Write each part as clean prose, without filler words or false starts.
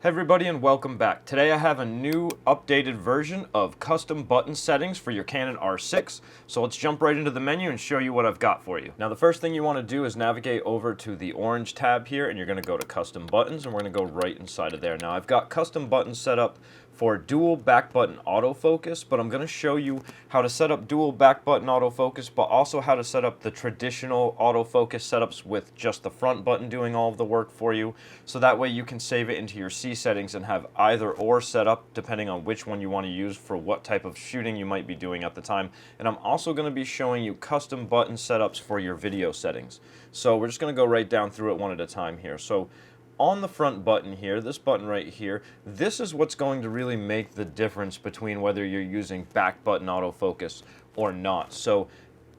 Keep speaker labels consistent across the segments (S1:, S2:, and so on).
S1: Hey everybody and welcome back. Today I have a new updated version of custom button settings for your Canon R6. So let's jump right into the menu and show you what I've got for you. Now the first thing you want to do is navigate over to the orange tab here and you're going to go to custom buttons and we're going to go right inside of there. Now I've got custom buttons set up for dual back button autofocus, but I'm going to show you how to set up dual back button autofocus, but also how to set up the traditional autofocus setups with just the front button doing all of the work for you. So that way you can save it into your C settings and have either or set up depending on which one you want to use for what type of shooting you might be doing at the time. And I'm also going to be showing you custom button setups for your video settings. So we're just going to go right down through it one at a time here. So on the front button here, this button right here, this is what's going to really make the difference between whether you're using back button autofocus or not. So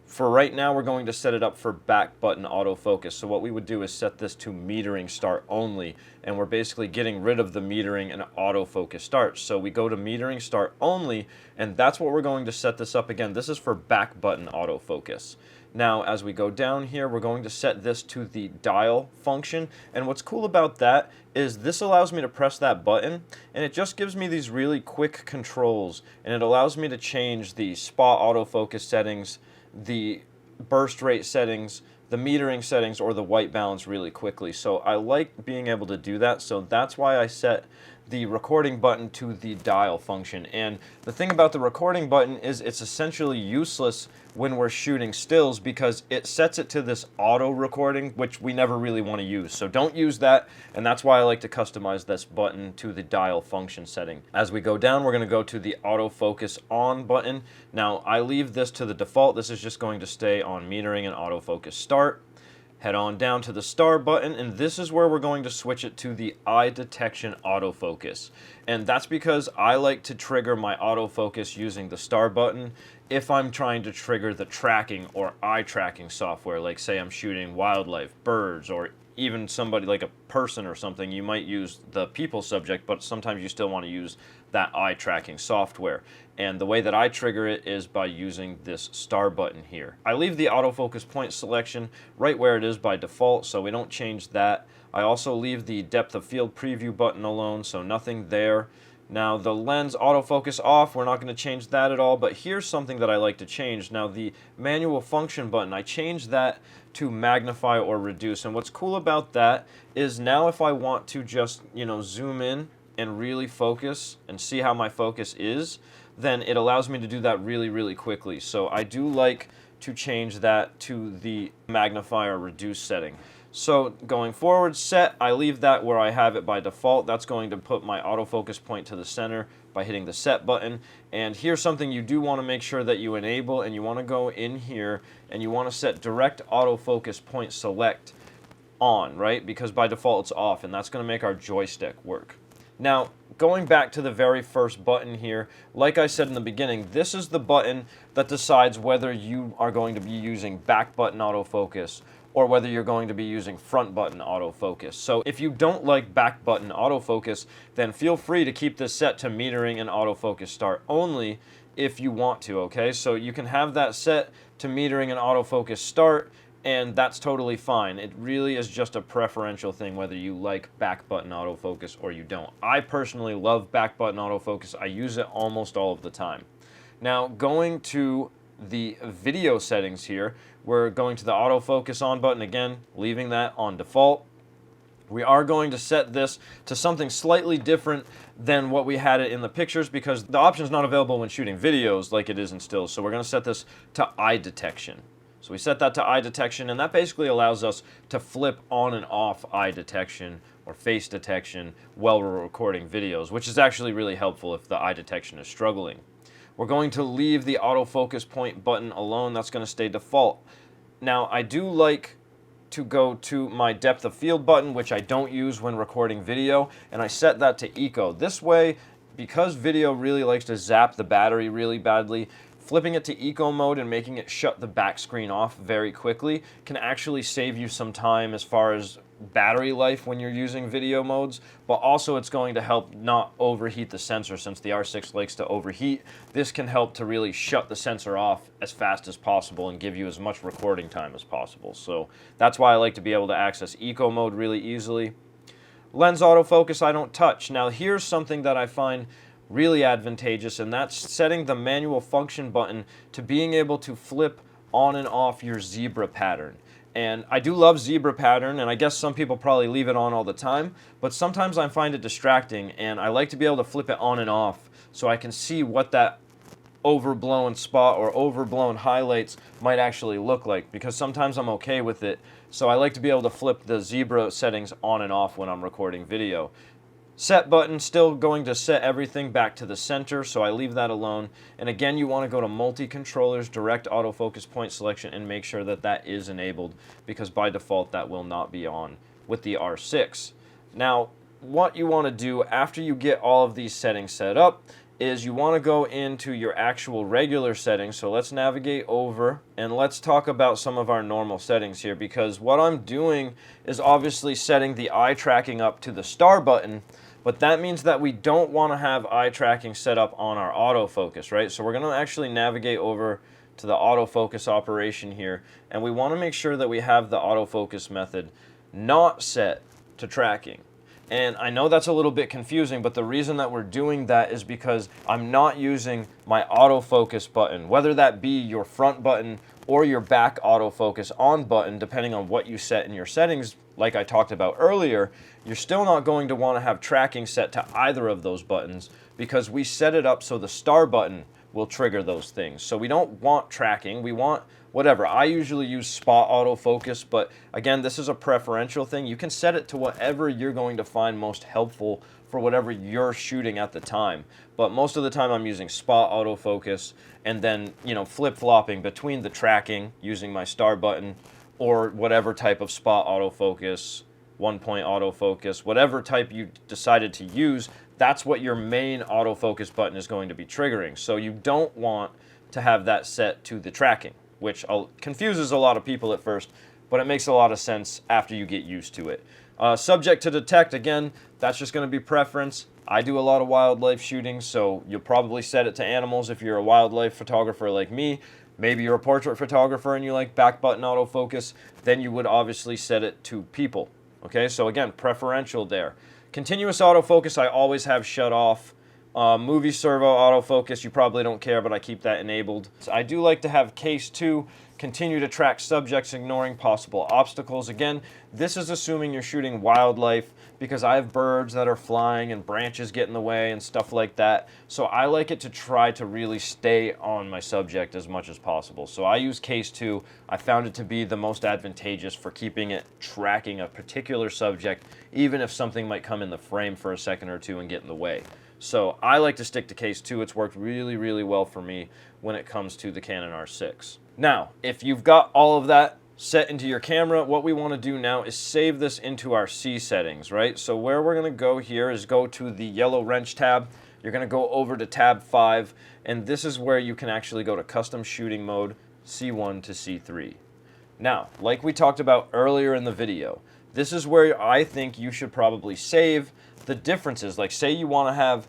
S1: for right now, we're going to set it up for back button autofocus. So what we would do is set this to metering start only, and we're basically getting rid of the metering and autofocus start. So we go to metering start only, and that's what we're going to set this up again. This is for back button autofocus. Now, as we go down here, we're going to set this to the dial function. And what's cool about that is this allows me to press that button, and it just gives me these really quick controls. And it allows me to change the spot autofocus settings, the burst rate settings, the metering settings, or the white balance really quickly. So I like being able to do that. So that's why I set the recording button to the dial function. And the thing about the recording button is it's essentially useless when we're shooting stills because it sets it to this auto recording, which we never really want to use. So don't use that, and that's why I like to customize this button to the dial function setting. As we go down, we're going to go to the autofocus on button. Now I leave this to the default. This is just going to stay on metering and autofocus start. Head on down to the star button, and this is where we're going to switch it to the eye detection autofocus. And that's because I like to trigger my autofocus using the star button if I'm trying to trigger the tracking or eye tracking software, like say I'm shooting wildlife, birds, or even somebody like a person or something. You might use the people subject, but sometimes you still want to use that eye tracking software. And the way that I trigger it is by using this star button here. I leave the autofocus point selection right where it is by default, so we don't change that. I also leave the depth of field preview button alone, so nothing there. Now the lens autofocus off, we're not going to change that at all, but here's something that I like to change. Now the manual function button, I changed that to magnify or reduce, and what's cool about that is now if I want to just, zoom in and really focus and see how my focus is, then it allows me to do that really quickly. So I do like to change that to the magnify or reduce setting. So going forward, set, I leave that where I have it by default. That's going to put my autofocus point to the center by hitting the set button. And here's something you do want to make sure that you enable, and you want to go in here and you want to set direct autofocus point select on, right? Because by default it's off, and that's going to make our joystick work. Now, going back to the very first button here, like I said in the beginning, this is the button that decides whether you are going to be using back button autofocus or whether you're going to be using front button autofocus. So if you don't like back button autofocus, then feel free to keep this set to metering and autofocus start only if you want to, okay? So you can have that set to metering and autofocus start, and that's totally fine. It really is just a preferential thing whether you like back button autofocus or you don't. I personally love back button autofocus. I use it almost all of the time. Now going to the video settings here, we're going to the autofocus on button again, leaving that on default. We are going to set this to something slightly different than what we had it in the pictures because the option is not available when shooting videos like it is in stills. So we're going to set this to eye detection. So we set that to eye detection, and that basically allows us to flip on and off eye detection or face detection while we're recording videos, which is actually really helpful if the eye detection is struggling. We're going to leave the autofocus point button alone. That's going to stay default. Now, I do like to go to my depth of field button, which I don't use when recording video, and I set that to eco. This way, because video really likes to zap the battery really badly, flipping it to eco mode and making it shut the back screen off very quickly can actually save you some time as far as battery life when you're using video modes, but also it's going to help not overheat the sensor. Since the R6 likes to overheat, this can help to really shut the sensor off as fast as possible and give you as much recording time as possible. So that's why I like to be able to access eco mode really easily. Lens autofocus I don't touch. Now here's something that I find really advantageous, and that's setting the manual function button to being able to flip on and off your zebra pattern. And I do love zebra pattern, and I guess some people probably leave it on all the time, but sometimes I find it distracting, and I like to be able to flip it on and off so I can see what that overblown spot or overblown highlights might actually look like, because sometimes I'm okay with it. So I like to be able to flip the zebra settings on and off when I'm recording video. Set button, still going to set everything back to the center, so I leave that alone. And again, you want to go to multi-controllers, direct autofocus point selection, and make sure that that is enabled, because by default that will not be on with the R6. Now, what you want to do after you get all of these settings set up is you want to go into your actual regular settings. So let's navigate over and let's talk about some of our normal settings here, because what I'm doing is obviously setting the eye tracking up to the star button, but that means that we don't want to have eye tracking set up on our autofocus, right? So we're going to actually navigate over to the autofocus operation here, and we want to make sure that we have the autofocus method not set to tracking. And I know that's a little bit confusing, but the reason that we're doing that is because I'm not using my autofocus button, whether that be your front button or your back autofocus on button, depending on what you set in your settings. Like I talked about earlier, you're still not going to want to have tracking set to either of those buttons, because we set it up so the star button will trigger those things. So we don't want tracking, we want whatever. I usually use spot autofocus, but again, this is a preferential thing. You can set it to whatever you're going to find most helpful for whatever you're shooting at the time. But most of the time I'm using spot autofocus, and then, you know, flip-flopping between the tracking using my star button or whatever type of spot autofocus, one-point autofocus, whatever type you decided to use, that's what your main autofocus button is going to be triggering. So you don't want to have that set to the tracking, which confuses a lot of people at first, but it makes a lot of sense after you get used to it. Subject to detect, again, that's just going to be preference. I do a lot of wildlife shooting, so you'll probably set it to animals if you're a wildlife photographer like me. Maybe you're a portrait photographer and you like back button autofocus, then you would obviously set it to people. Okay, so again, preferential there. Continuous autofocus I always have shut off. Movie servo autofocus, you probably don't care, but I keep that enabled. So I do like to have case 2, continue to track subjects, ignoring possible obstacles. Again, this is assuming you're shooting wildlife, because I have birds that are flying and branches get in the way and stuff like that. So I like it to try to really stay on my subject as much as possible. So I use case 2. I found it to be the most advantageous for keeping it tracking a particular subject, even if something might come in the frame for a second or two and get in the way. So I like to stick to case 2. It's worked really, really well for me when it comes to the Canon R6. Now, if you've got all of that set into your camera, what we want to do now is save this into our C settings, right? So where we're going to go here is go to the yellow wrench tab. You're going to go over to tab 5, and this is where you can actually go to custom shooting mode, C1 to C3. Now, like we talked about earlier in the video, this is where I think you should probably save the differences. Like, say you want to have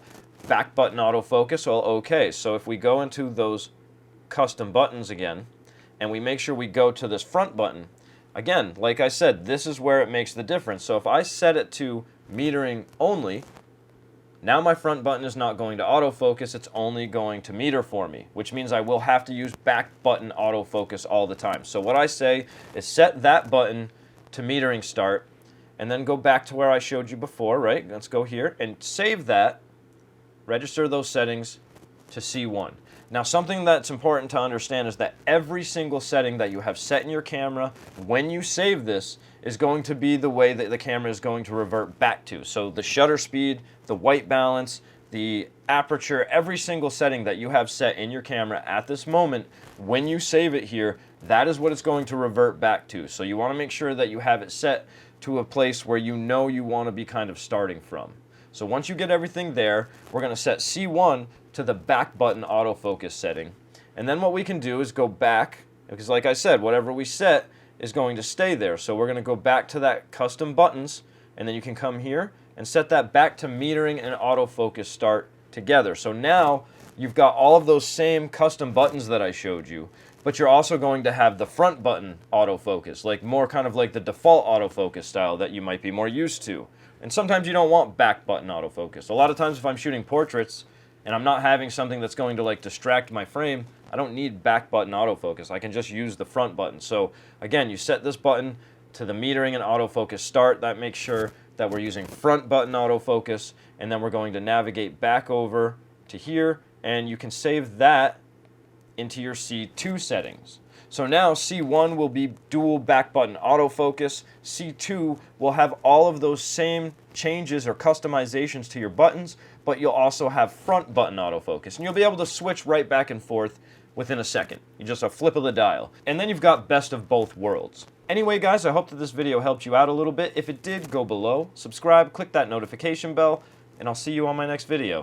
S1: back button autofocus, well, okay, so if we go into those custom buttons again, and we make sure we go to this front button, again, like I said, this is where it makes the difference. So if I set it to metering only, now my front button is not going to autofocus, it's only going to meter for me, which means I will have to use back button autofocus all the time. So what I say is set that button to metering start, and then go back to where I showed you before, right? Let's go here and save that, register those settings to C1. Now, something that's important to understand is that every single setting that you have set in your camera, when you save this, is going to be the way that the camera is going to revert back to. So the shutter speed, the white balance, the aperture, every single setting that you have set in your camera at this moment, when you save it here, that is what it's going to revert back to. So you want to make sure that you have it set to a place where you know you want to be kind of starting from. So once you get everything there, we're going to set C1 to the back button autofocus setting. And then what we can do is go back, because like I said, whatever we set is going to stay there. So we're going to go back to that custom buttons, and then you can come here and set that back to metering and autofocus start together. So now you've got all of those same custom buttons that I showed you, but you're also going to have the front button autofocus, like more kind of like the default autofocus style that you might be more used to. And sometimes you don't want back button autofocus. A lot of times if I'm shooting portraits and I'm not having something that's going to like distract my frame, I don't need back button autofocus. I can just use the front button. So again, you set this button to the metering and autofocus start. That makes sure that we're using front button autofocus, and then we're going to navigate back over to here, and you can save that into your C2 settings. So now C1 will be dual back button autofocus. C2 will have all of those same changes or customizations to your buttons, but you'll also have front button autofocus, and you'll be able to switch right back and forth within a second. You just a flip of the dial. And then you've got best of both worlds. Anyway, guys, I hope that this video helped you out a little bit. If it did, go below, subscribe, click that notification bell, and I'll see you on my next video.